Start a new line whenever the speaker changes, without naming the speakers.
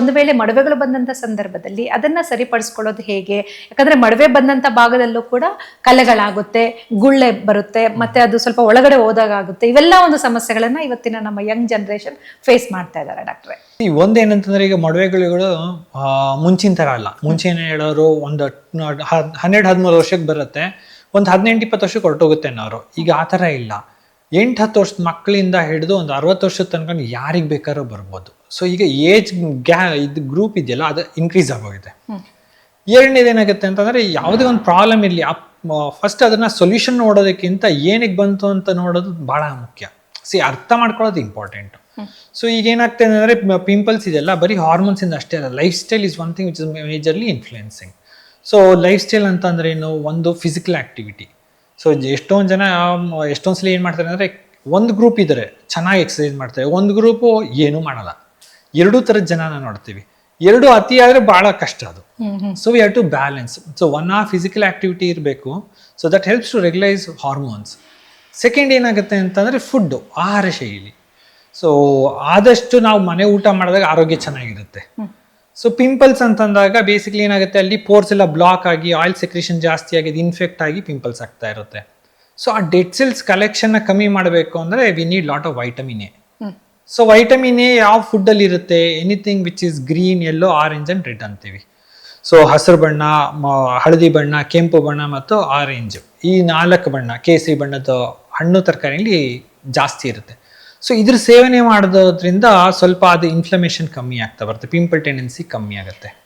ಒಂದು ವೇಳೆ ಮಡವೆಗಳು ಬಂದಂತ ಸಂದರ್ಭದಲ್ಲಿ ಅದನ್ನ ಸರಿಪಡಿಸ್ಕೊಳ್ಳೋದು ಹೇಗೆ? ಯಾಕಂದ್ರೆ ಮಡವೆ ಬಂದಂತ ಭಾಗದಲ್ಲೂ ಕೂಡ ಕಲೆಗಳಾಗುತ್ತೆ, ಗುಳ್ಳೆ ಬರುತ್ತೆ, ಮತ್ತೆ ಅದು ಸ್ವಲ್ಪ ಒಳಗಡೆ ಹೋದಾಗ ಆಗುತ್ತೆ. ಇವೆಲ್ಲ ಒಂದು ಸಮಸ್ಯೆಗಳನ್ನ ಇವತ್ತಿನ ನಮ್ಮ ಯಂಗ್ ಜನರೇಷನ್ ಫೇಸ್ ಮಾಡ್ತಾ ಇದ್ದಾರೆ ಡಾಕ್ಟ್ರೆ.
ಒಂದೇನಂತಂದ್ರೆ ಈಗ ಮಡವೆಗಳು ಮುಂಚಿನ ತರ ಅಲ್ಲ. ಮುಂಚೆ ಹೇಳೋರು ಒಂದು 12-13 ವರ್ಷಕ್ಕೆ ಬರುತ್ತೆ, ಒಂದು 18-20 ವರ್ಷಕ್ಕೆ ಹೊರಟೋಗುತ್ತೆ ಅನ್ನೋರು. ಈಗ ಆ ಥರ ಇಲ್ಲ. 8-10 ವರ್ಷದ ಮಕ್ಕಳಿಂದ ಹಿಡಿದು ಒಂದು 60 ವರ್ಷದ ತನಕ ಯಾರಿಗೆ ಬೇಕಾದ್ರೂ ಬರ್ಬೋದು. ಸೊ ಈಗ ಏಜ್ ಇದು ಗ್ರೂಪ್ ಇದೆಯಲ್ಲ, ಅದು ಇನ್ಕ್ರೀಸ್ ಆಗೋಗಿದೆ. ಎರಡನೇದೇನಾಗುತ್ತೆ ಅಂತಂದ್ರೆ ಯಾವುದೇ ಒಂದು ಪ್ರಾಬ್ಲಮ್ ಇರಲಿ, ಫಸ್ಟ್ ಅದನ್ನ ಸೊಲ್ಯೂಷನ್ ನೋಡೋದಕ್ಕಿಂತ ಏನಕ್ಕೆ ಬಂತು ಅಂತ ನೋಡೋದು ಬಹಳ ಮುಖ್ಯ. ಅರ್ಥ ಮಾಡ್ಕೊಳ್ಳೋದು ಇಂಪಾರ್ಟೆಂಟ್. ಸೊ ಈಗ ಏನಾಗ್ತದೆ ಅಂದ್ರೆ ಪಿಂಪಲ್ಸ್ ಇದೆಲ್ಲ ಬರೀ ಹಾರ್ಮೋನ್ಸ್ ಇಂದ ಅಷ್ಟೇ ಅಲ್ಲ, life style is one thing which is majorly influencing. So life style ಅಂತಂದ್ರೆ ಏನು? ಒಂದು ಫಿಸಿಕಲ್ ಆಕ್ಟಿವಿಟಿ. ಸೊ ಎಷ್ಟೊಂದು ಸಲ ಏನು ಮಾಡ್ತಾರೆ ಅಂದರೆ, ಒಂದು ಗ್ರೂಪ್ ಇದ್ದಾರೆ ಚೆನ್ನಾಗಿ ಎಕ್ಸಸೈಸ್ ಮಾಡ್ತಾರೆ, ಒಂದು ಗ್ರೂಪು ಏನೂ ಮಾಡಲ್ಲ. ಎರಡೂ ಥರದ ಜನನ ನೋಡ್ತೀವಿ. ಎರಡು ಅತಿ ಆದರೆ ಭಾಳ ಕಷ್ಟ ಅದು. So we have to balance. So one physical activity ಇರಬೇಕು, so that helps to regularise hormones. Second ಏನಾಗುತ್ತೆ ಅಂತಂದರೆ ಫುಡ್ಡು, ಆಹಾರ ಶೈಲಿ. ಸೊ ಆದಷ್ಟು ನಾವು ಮನೆ ಊಟ ಮಾಡಿದಾಗ ಆರೋಗ್ಯ ಚೆನ್ನಾಗಿರುತ್ತೆ. ಸೊ ಪಿಂಪಲ್ಸ್ ಅಂತಂದಾಗ ಬೇಸಿಕ್ಲಿ ಏನಾಗುತ್ತೆ, ಅಲ್ಲಿ ಪೋರ್ಸ್ ಎಲ್ಲ ಬ್ಲಾಕ್ ಆಗಿ ಆಯಿಲ್ ಸೆಕ್ರೇಷನ್ ಜಾಸ್ತಿ ಆಗಿ ಇನ್ಫೆಕ್ಟ್ ಆಗಿ ಪಿಂಪಲ್ಸ್ ಆಗ್ತಾ ಇರುತ್ತೆ. ಸೊ ಆ ಡೆಡ್ ಸೆಲ್ಸ್ ಕಲೆಕ್ಷನ್ನ ಕಮ್ಮಿ ಮಾಡಬೇಕು ಅಂದರೆ we need lot of vitamin A. So vitamin A ಯಾವ ಫುಡ್ಡಲ್ಲಿ ಇರುತ್ತೆ? Anything which is green, yellow, orange and red ಅಂತೀವಿ. ಸೊ ಹಸಿರು ಬಣ್ಣ, ಹಳದಿ ಬಣ್ಣ, ಕೆಂಪು ಬಣ್ಣ ಮತ್ತು ಆರೆಂಜ್, ಈ 4 ಬಣ್ಣ, ಕೇಸರಿ ಬಣ್ಣದ ಹಣ್ಣು ತರಕಾರಿಯಲ್ಲಿ ಜಾಸ್ತಿ ಇರುತ್ತೆ. ಸೊ ಇದ್ರ ಸೇವನೆ ಮಾಡೋದ್ರಿಂದ ಸ್ವಲ್ಪ ಅದು ಇನ್ಫ್ಲಮೇಷನ್ ಕಮ್ಮಿ ಆಗ್ತಾ ಬರುತ್ತೆ, ಪಿಂಪಲ್ ಟೆಂಡೆನ್ಸಿ ಕಮ್ಮಿ ಆಗುತ್ತೆ.